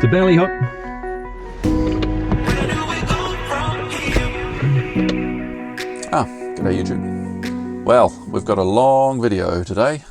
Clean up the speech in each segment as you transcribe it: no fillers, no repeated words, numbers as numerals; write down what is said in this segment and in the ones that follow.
to Ballyhook. G'day YouTube. Well, we've got a long video today.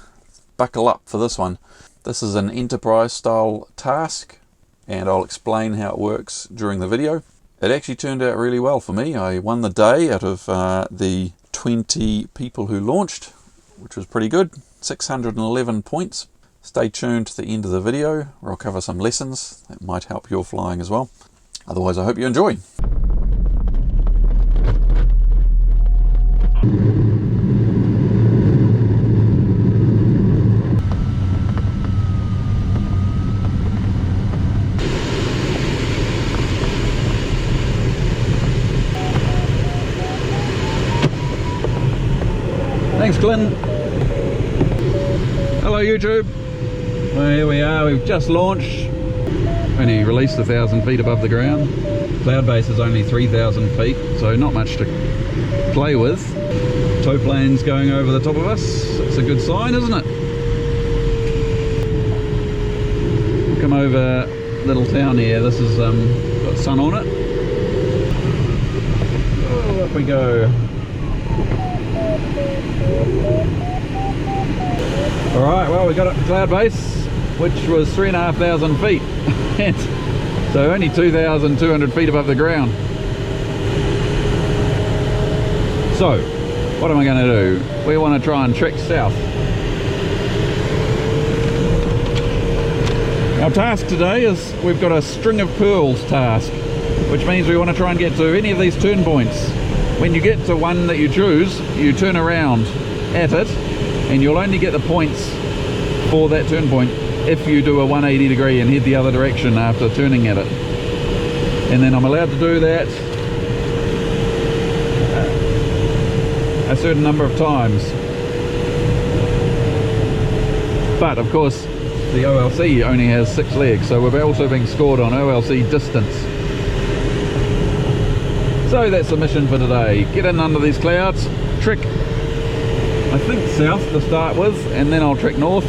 Buckle up for this one. This is an enterprise style task and I'll explain how it works during the video. It actually turned out really well for me. I won the day out of the 20 people who launched, which was pretty good. 611 points. Stay tuned to the end of the video where I'll cover some lessons that might help your flying as well. Otherwise, I hope you enjoy. Thanks, Glenn. Hello, YouTube. Well, here we are. We've just launched. Only released 1,000 feet above the ground. Cloud base is only 3,000 feet, so not much to play with. Tow planes going over the top of us. It's a good sign, isn't it? Come over little town here. This has got sun on it. Oh, up we go. Alright, well, we got up to cloud base, which was 3,500 feet. So only 2,200 feet above the ground. So, what am I going to do? We want to try and trek south. Our task today is we've got a string of pearls task, which means we want to try and get to any of these turn points. When you get to one that you choose, you turn around at it, and you'll only get the points for that turn point if you do a 180 degree and head the other direction after turning at it. And then I'm allowed to do that a certain number of times. But of course the OLC only has 6 legs, so we're also being scored on OLC distance. So that's the mission for today. Get in under these clouds, trek I think south to start with, and then I'll trek north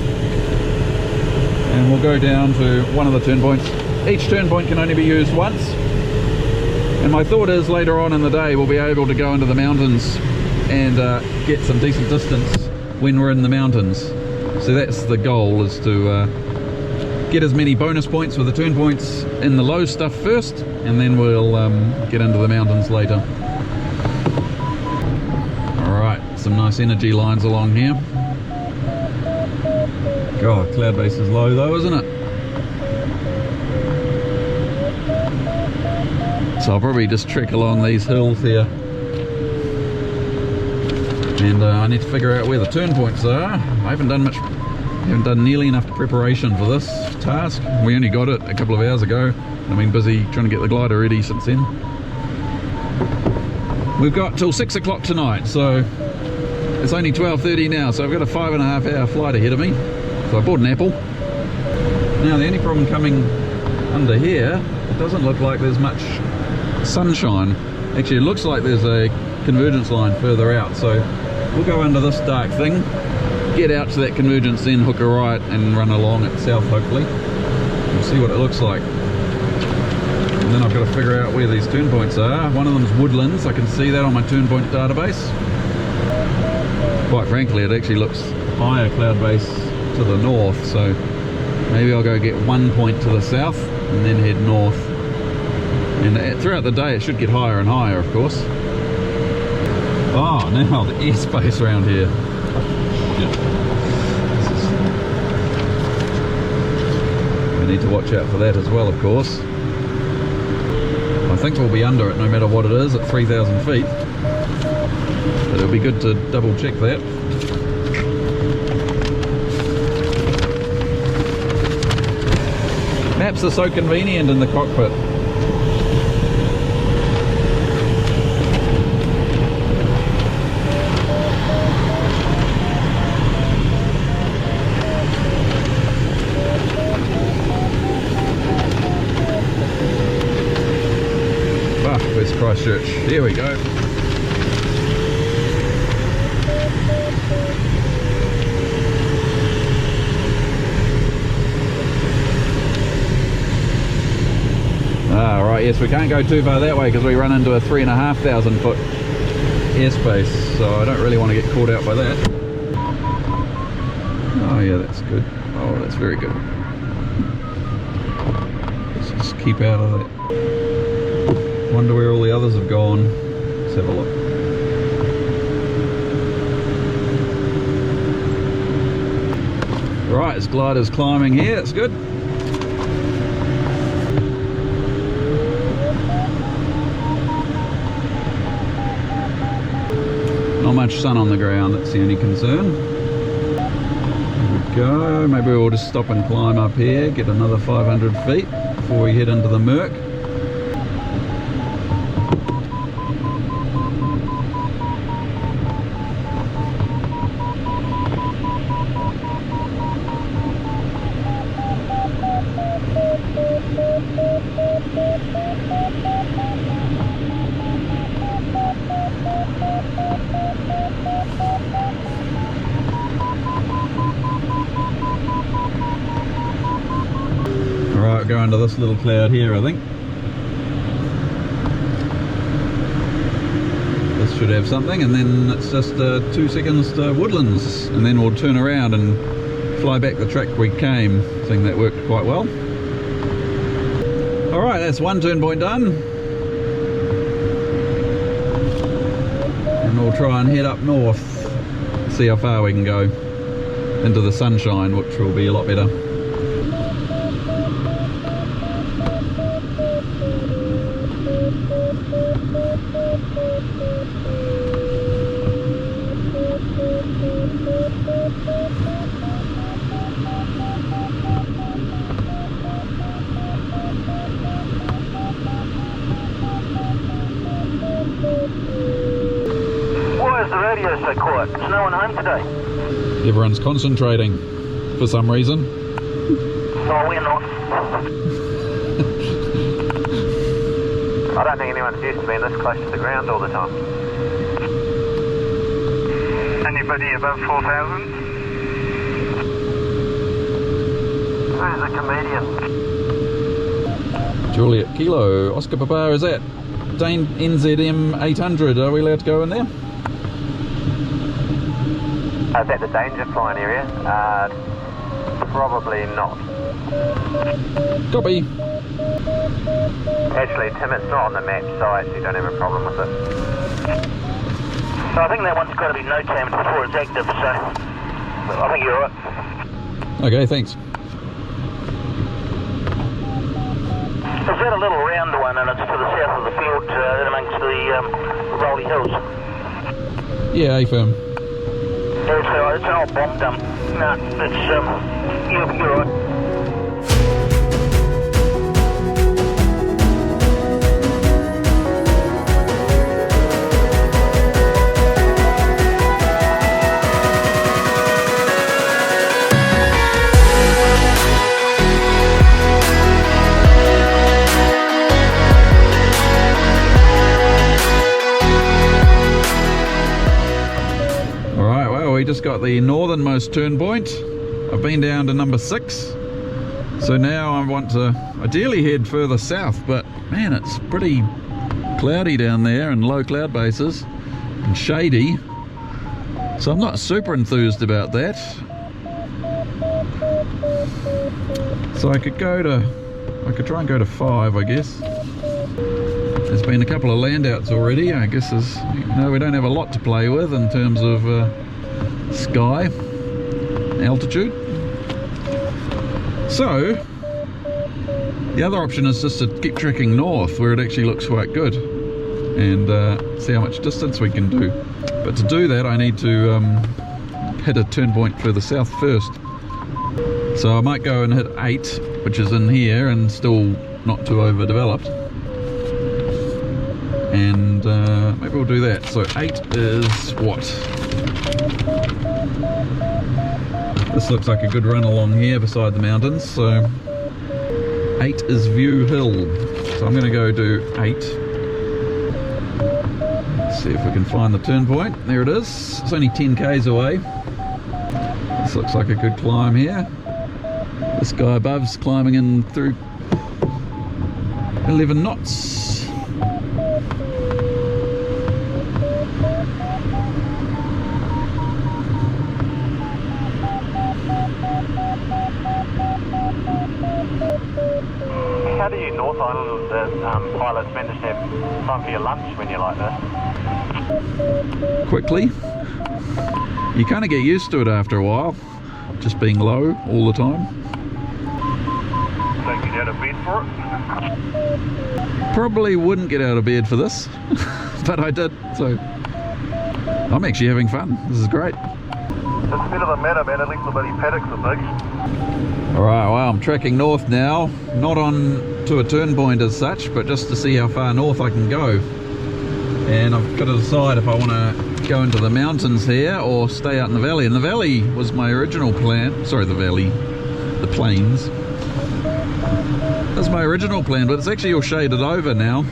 and we'll go down to one of the turn points. Each turn point can only be used once, and my thought is later on in the day we'll be able to go into the mountains and get some decent distance when we're in the mountains. So that's the goal, is to get as many bonus points with the turn points in the low stuff first, and then we'll get into the mountains later. Some nice energy lines along here. God, cloud base is low though, isn't it? So I'll probably just trek along these hills here. And I need to figure out where the turn points are. I haven't done nearly enough preparation for this task. We only got it a couple of hours ago. I've been busy trying to get the glider ready since then. We've got till 6 o'clock tonight, so it's only 12:30 now, so I've got a 5.5 hour flight ahead of me. So I bought an apple. Now the only problem coming under here, it doesn't look like there's much sunshine. Actually, it looks like there's a convergence line further out, so we'll go under this dark thing, get out to that convergence, then hook a right and run along it south hopefully. We'll see what it looks like. And then I've got to figure out where these turn points are. One of them is woodlands. I can see that on my turn point database. Quite frankly, it actually looks higher cloud base to the north, so maybe I'll go get one point to the south and then head north. And throughout the day it should get higher and higher, of course. Oh, now the airspace around here. We need to watch out for that as well, of course. I think we'll be under it no matter what it is at 3,000 feet. But it'll be good to double check that. Maps are so convenient in the cockpit. Where's Christchurch? Here we go. yes, we can't go too far that way because we run into a 3,500 foot airspace, so I don't really want to get caught out by that. Oh yeah, that's good. Oh, that's very good. Let's just keep out of that. Wonder where all the others have gone. Let's have a look. Right, this glider's climbing here, it's good. Not much sun on the ground, that's the only concern. There we go, maybe we'll just stop and climb up here, get another 500 feet before we head into the murk. Alright, go into this little cloud here, I think. This should have something, and then it's just 2 seconds to woodlands, and then we'll turn around and fly back the track we came. I think that worked quite well. Alright, that's one turn point done. And we'll try and head up north, see how far we can go into the sunshine, which will be a lot better. Why is the radio so quiet? Is no one home today? Everyone's concentrating for some reason. No, we're not. I don't think anyone's used to being this close to the ground all the time. Anybody above 4,000? Who's the comedian? Juliet Kilo, Oscar Papa, is that Dane NZM 800? Are we allowed to go in there? Is that the danger flying area? Probably not. Copy. Actually, Tim, it's not on the map, so I actually don't have a problem with it. So I think that one's got to be no-tamed before it's active, so I think you're alright. Okay, thanks. Is that a little round one, and it's to the south of the field, in amongst the rolly hills? Yeah, A-firm. It's an old bomb dump. No, it's, you're right. We just got the northernmost turn point. I've been down to number 6, so now I want to ideally head further south, but man, it's pretty cloudy down there and low cloud bases and shady, so I'm not super enthused about that. So I could try and go to 5, I guess. There's been a couple of landouts already. I guess we don't have a lot to play with in terms of sky altitude. So the other option is just to keep trekking north where it actually looks quite good and see how much distance we can do. But to do that I need to hit a turn point further south first. So I might go and hit 8, which is in here and still not too overdeveloped, and maybe we'll do that. So 8 is what? This looks like a good run along here beside the mountains. So 8 is View Hill. So I'm going to go do 8. Let's see if we can find the turn point. There it is. It's only 10 k's away. This looks like a good climb here. This guy above's climbing in through 11 knots. How do you North Island pilots manage to have time for your lunch when you're like this? Quickly. You kind of get used to it after a while, just being low all the time. Don't get out of bed for it? Probably wouldn't get out of bed for this, but I did, so I'm actually having fun. This is great. It's a bit of a matter, man. At least the bloody paddocks are big. Alright, well, I'm tracking north now, not on to a turn point as such, but just to see how far north I can go. And I've got to decide if I want to go into the mountains here or stay out in the valley. And the valley was my original plan. Sorry, the valley, the plains. That's my original plan, but it's actually all shaded over now.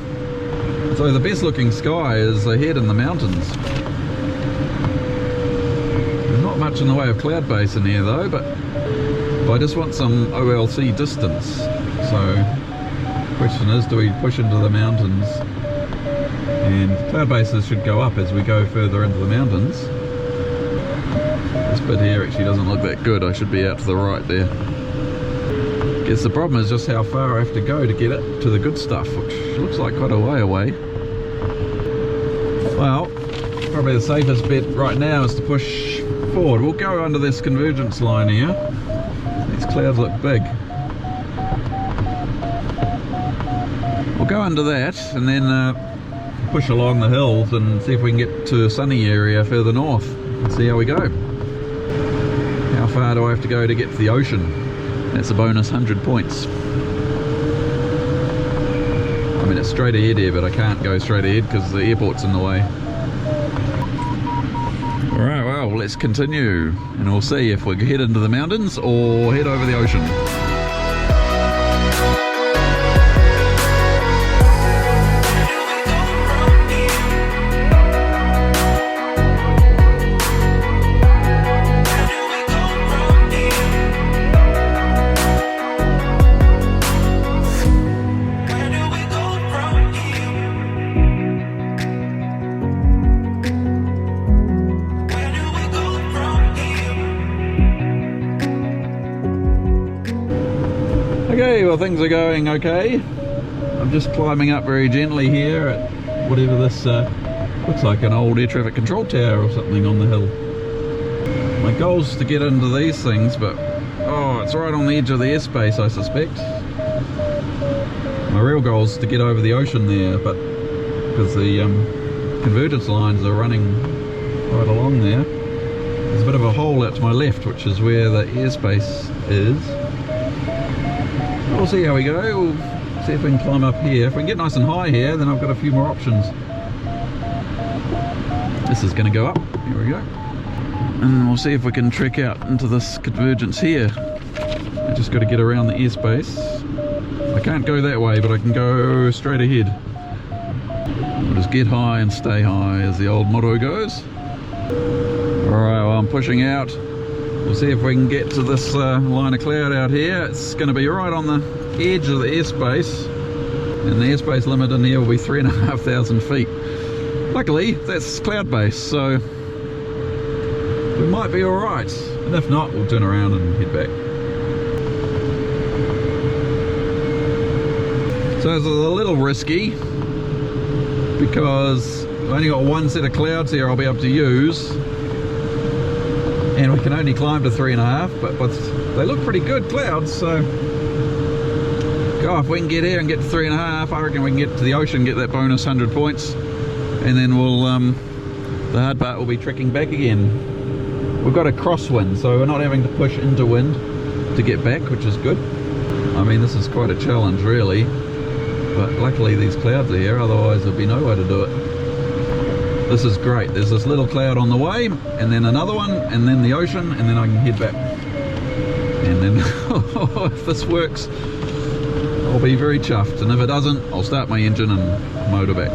So the best looking sky is ahead in the mountains. There's not much in the way of cloud base in here though, but I just want some OLC distance. So the question is, do we push into the mountains? And cloud bases should go up as we go further into the mountains. This bit here actually doesn't look that good. I should be out to the right there. Guess the problem is just how far I have to go to get it to the good stuff, which looks like quite a way away. Well, probably the safest bet right now is to push forward. We'll go under this convergence line here. These clouds look big. We'll go under that and then push along the hills and see if we can get to a sunny area further north and see how we go. How far do I have to go to get to the ocean? That's a bonus 100 points. I mean, it's straight ahead here, but I can't go straight ahead because the airport's in the way. Alright, well, let's continue and we'll see if we head into the mountains or head over the ocean. Okay, well, things are going okay. I'm just climbing up very gently here at whatever this looks like, an old air traffic control tower or something on the hill. My goal's to get into these things, but oh, it's right on the edge of the airspace, I suspect. My real goal is to get over the ocean there, but because the convergence lines are running right along there, there's a bit of a hole out to my left, which is where the airspace is. We'll see how we go. We'll see if we can climb up here. If we can get nice and high here, then I've got a few more options. This is going to go up. Here we go. And we'll see if we can trek out into this convergence here. I just got to get around the airspace. I can't go that way, but I can go straight ahead. We'll just get high and stay high, as the old motto goes. Alright, well, I'm pushing out. We'll see if we can get to this line of cloud out here. It's going to be right on the edge of the airspace, and the airspace limit in here will be 3,500 feet. Luckily, that's cloud base, so we might be alright. And if not, we'll turn around and head back. So it's a little risky because I've only got one set of clouds here I'll be able to use. And we can only climb to 3.5, but they look pretty good clouds, so if we can get here and get to 3.5, I reckon we can get to the ocean, get that bonus 100 points, and then we'll the hard part will be trekking back again. We've got a crosswind, so we're not having to push into wind to get back, which is good. I mean, this is quite a challenge really, but luckily these clouds are here, otherwise there'd be no way to do it. This is great. There's this little cloud on the way, and then another one, and then the ocean, and then I can head back. And then, if this works, I'll be very chuffed. And if it doesn't, I'll start my engine and motor back.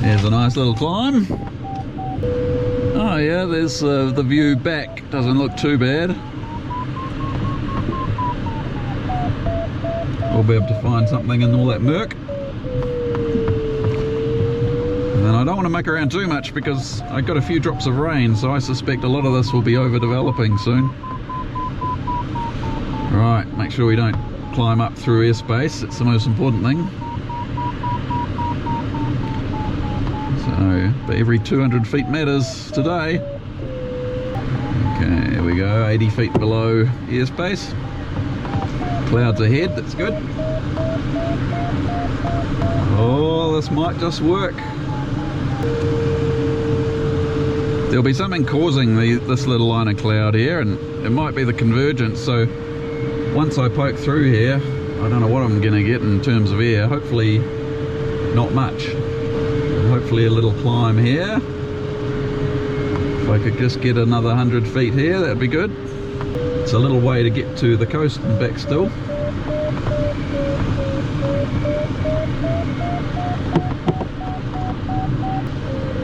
There's a nice little climb. Oh yeah, there's the view back. Doesn't look too bad. I'll be able to find something in all that murk. And then I don't want to muck around too much because I got a few drops of rain, so I suspect a lot of this will be overdeveloping soon. Right, make sure we don't climb up through airspace, it's the most important thing. So, but every 200 feet matters today. Okay, here we go, 80 feet below airspace. Clouds ahead, that's good. Oh, this might just work. There'll be something causing this little line of cloud here, and it might be the convergence. So once I poke through here, I don't know what I'm going to get in terms of air. Hopefully not much. Hopefully a little climb here. If I could just get another 100 feet here, that'd be good. It's a little way to get to the coast and back still.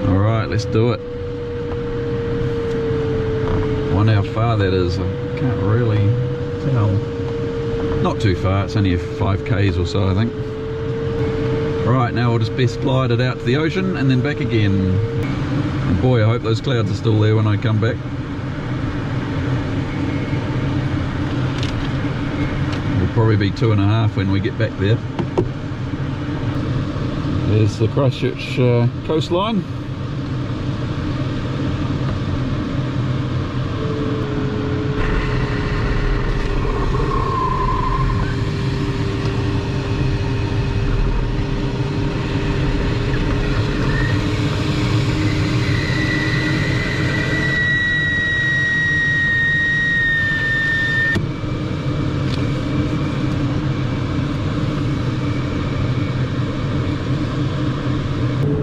Alright, let's do it. I wonder how far that is. I can't really tell. Not too far, it's only 5 k's or so, I think. Right, now we'll just best glide it out to the ocean and then back again. And boy, I hope those clouds are still there when I come back. It'll probably be 2.5 when we get back there. There's the Christchurch coastline.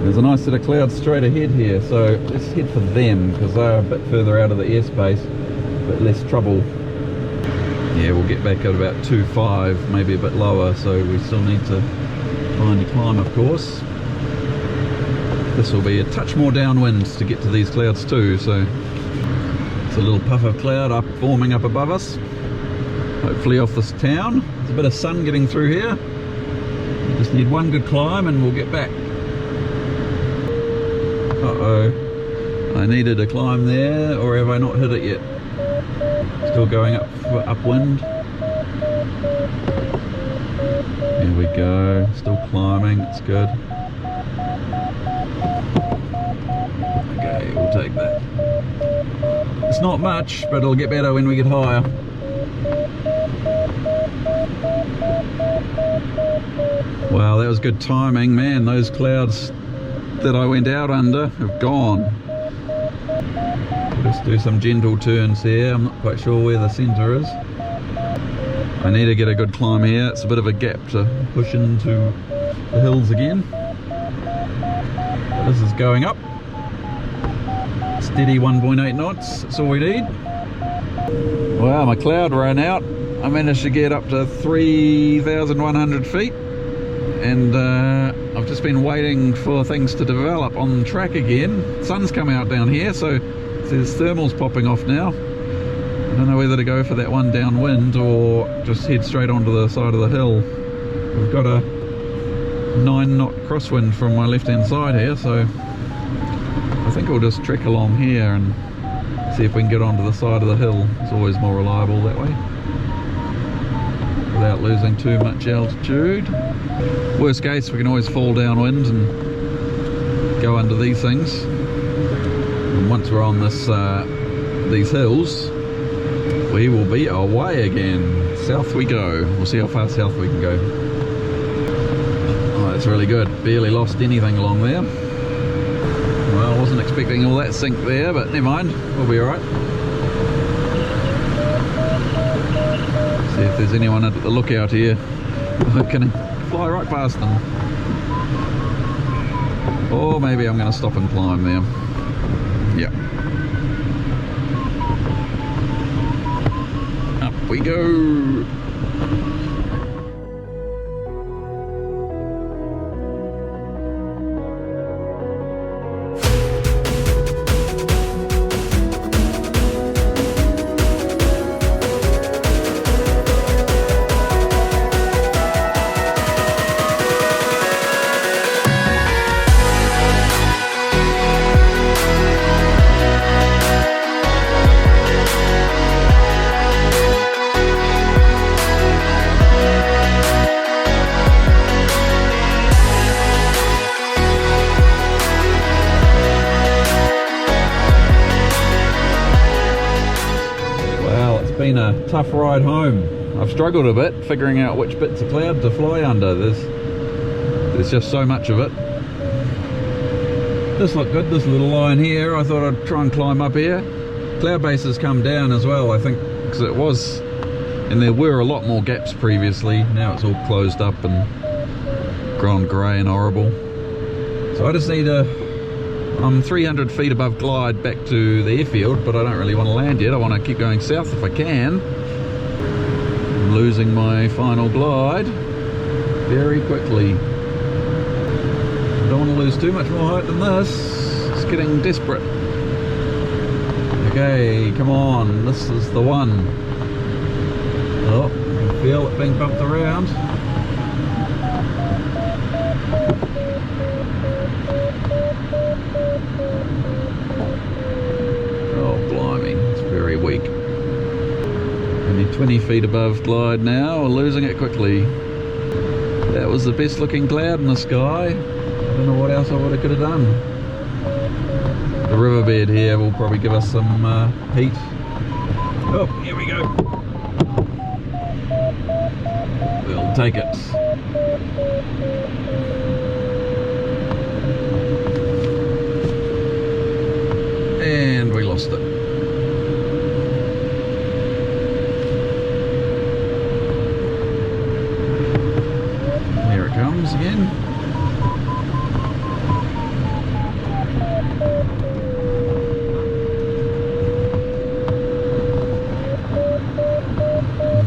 There's a nice set of clouds straight ahead here, so let's head for them because they're a bit further out of the airspace, but less trouble. Yeah, we'll get back at about 2.5, maybe a bit lower, so we still need to find a climb, of course. This will be a touch more downwind to get to these clouds too, so it's a little puff of cloud forming up above us, hopefully off this town. There's a bit of sun getting through here. We just need one good climb and we'll get back. Uh-oh, I needed a climb there, or have I not hit it yet? Still going upwind. Here we go, still climbing, it's good. Okay, we'll take that. It's not much, but it'll get better when we get higher. Wow, that was good timing, man. Those clouds that I went out under have gone. Let's do some gentle turns here. I'm not quite sure where the centre is. I need to get a good climb here. It's a bit of a gap to push into the hills again. This is going up. Steady 1.8 knots, that's all we need. Wow, my cloud ran out. I managed to get up to 3,100 feet. And I've just been waiting for things to develop on track again. Sun's come out down here, so there's thermals popping off now. I don't know whether to go for that one downwind or just head straight onto the side of the hill. We've got a 9-knot crosswind from my left hand side here, so I think I'll just trek along here and see if we can get onto the side of the hill. It's always more reliable that way, without losing too much altitude. Worst case, we can always fall downwind and go under these things. And once we're on this these hills, we will be away again. South we go. We'll see how far south we can go. Oh, that's really good. Barely lost anything along there. Well, I wasn't expecting all that sink there, but never mind. We'll be alright. See if there's anyone at the lookout here. I can fly right past them. Or maybe I'm going to stop and climb there. Yep. Up we go. been a tough ride home. I've struggled a bit figuring out which bits of cloud to fly under. There's just so much of it. This looked good, this little line here. I thought I'd try and climb up here. Cloud base has come down as well, I think, because it was, and there were a lot more gaps previously. Now it's all closed up and gone grey and horrible. So I just need I'm 300 feet above glide back to the airfield, but I don't really want to land yet. I want to keep going south if I can. I'm losing my final glide very quickly. I don't want to lose too much more height than this. It's getting desperate. Okay, come on, this is the one. Oh, I can feel it being bumped around. Oh, blimey, it's very weak. Only 20 feet above glide now, we're losing it quickly. That was the best looking cloud in the sky. I don't know what else I could have done. The riverbed here will probably give us some heat. Oh, here we go. We'll take it. And we lost it. Here it comes again.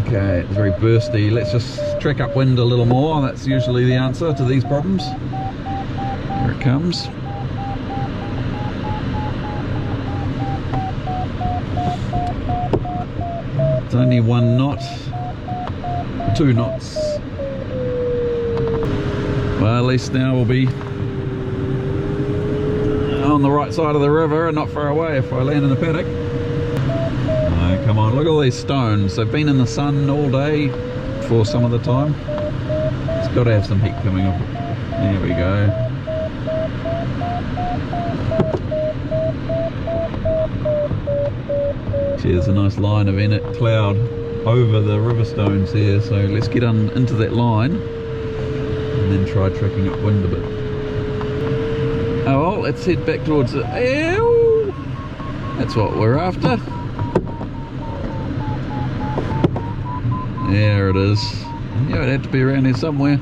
Okay, it's very bursty. Let's just trek upwind a little more. That's usually the answer to these problems. Here it comes. It's only 1 knot, 2 knots. Well, at least now we'll be on the right side of the river and not far away if I land in the paddock. Oh, come on, look at all these stones. They've been in the sun all day for some of the time. It's got to have some heat coming off it. There we go. See, there's a nice line of inert cloud over the river stones here, so let's get into that line and then try trekking upwind a bit. Oh well, let's head back towards it. Ew! That's what we're after. There it is. Yeah, it had to be around here somewhere.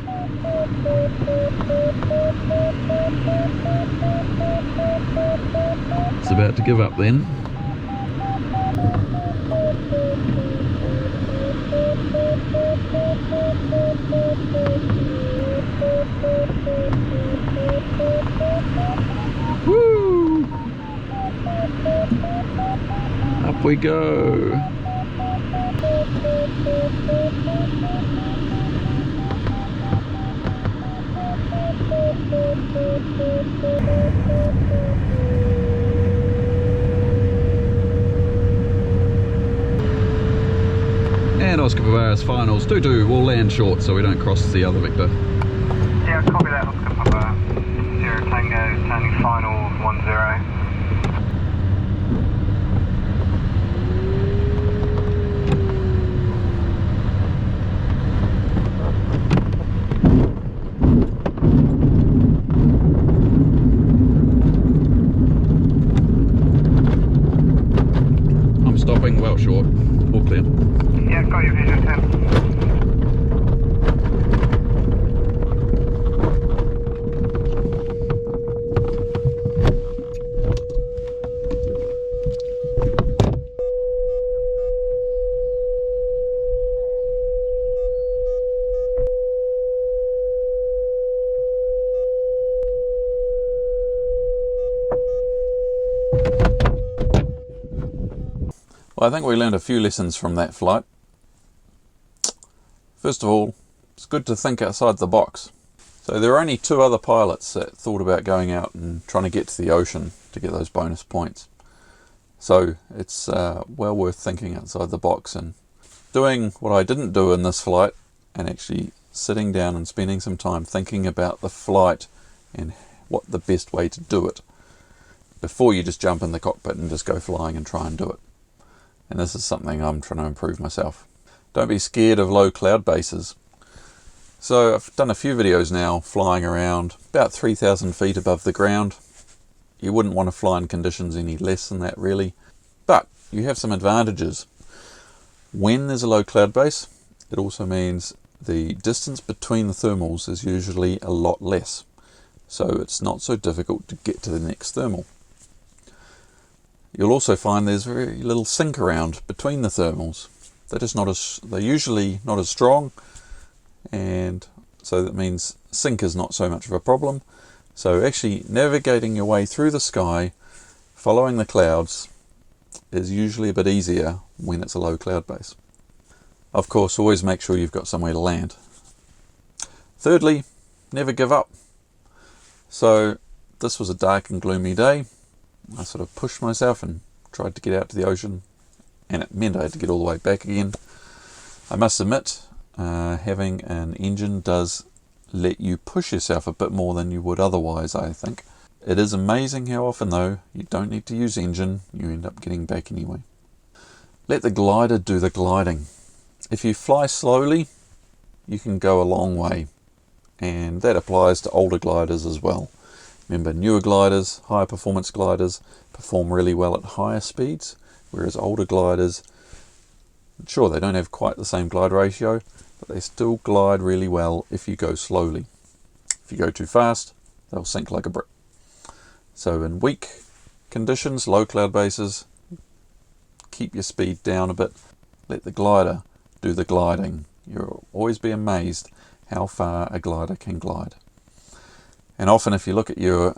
It's about to give up then. Woo! Up we go. And Oscar Bavaria's finals 2-2. We'll land short so we don't cross the other Victor. Yeah, copy that, Oscar Papa. 0 Tango, standing final 1-0. I'm stopping well short. All clear. Yeah, got your vision, Tim. Well, I think we learned a few lessons from that flight. First of all, it's good to think outside the box. So there are only 2 other pilots that thought about going out and trying to get to the ocean to get those bonus points. So it's well worth thinking outside the box and doing what I didn't do in this flight, and actually sitting down and spending some time thinking about the flight and what the best way to do it before you just jump in the cockpit and just go flying and try and do it. and this is something I'm trying to improve myself. Don't be scared of low cloud bases. So I've done a few videos now flying around about 3,000 feet above the ground. You wouldn't want to fly in conditions any less than that really, but you have some advantages. When there's a low cloud base, it also means the distance between the thermals is usually a lot less, so it's not so difficult to get to the next thermal. You'll also find there's very little sink around between the thermals. They're usually not as strong, and so that means sink is not so much of a problem. So actually navigating your way through the sky, following the clouds, is usually a bit easier when it's a low cloud base. Of course, always make sure you've got somewhere to land. Thirdly, never give up. So this was a dark and gloomy day. I sort of pushed myself and tried to get out to the ocean, and it meant I had to get all the way back again. I must admit, having an engine does let you push yourself a bit more than you would otherwise, I think. It is amazing how often though you don't need to use engine, you end up getting back anyway. Let the glider do the gliding. If you fly slowly, you can go a long way, and that applies to older gliders as well. Remember, newer gliders, higher performance gliders, perform really well at higher speeds, whereas older gliders, sure, they don't have quite the same glide ratio, but they still glide really well if you go slowly. If you go too fast, they'll sink like a brick. So in weak conditions, low cloud bases, keep your speed down a bit. Let the glider do the gliding. You'll always be amazed how far a glider can glide. And often if you look at your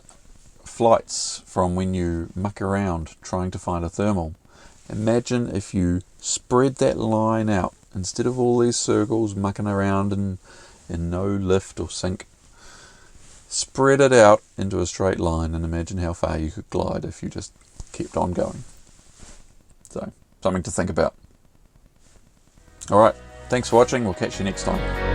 flights from when you muck around trying to find a thermal, imagine if you spread that line out instead of all these circles mucking around in no lift or sink. Spread it out into a straight line and imagine how far you could glide if you just kept on going. So, something to think about. Alright, thanks for watching. We'll catch you next time.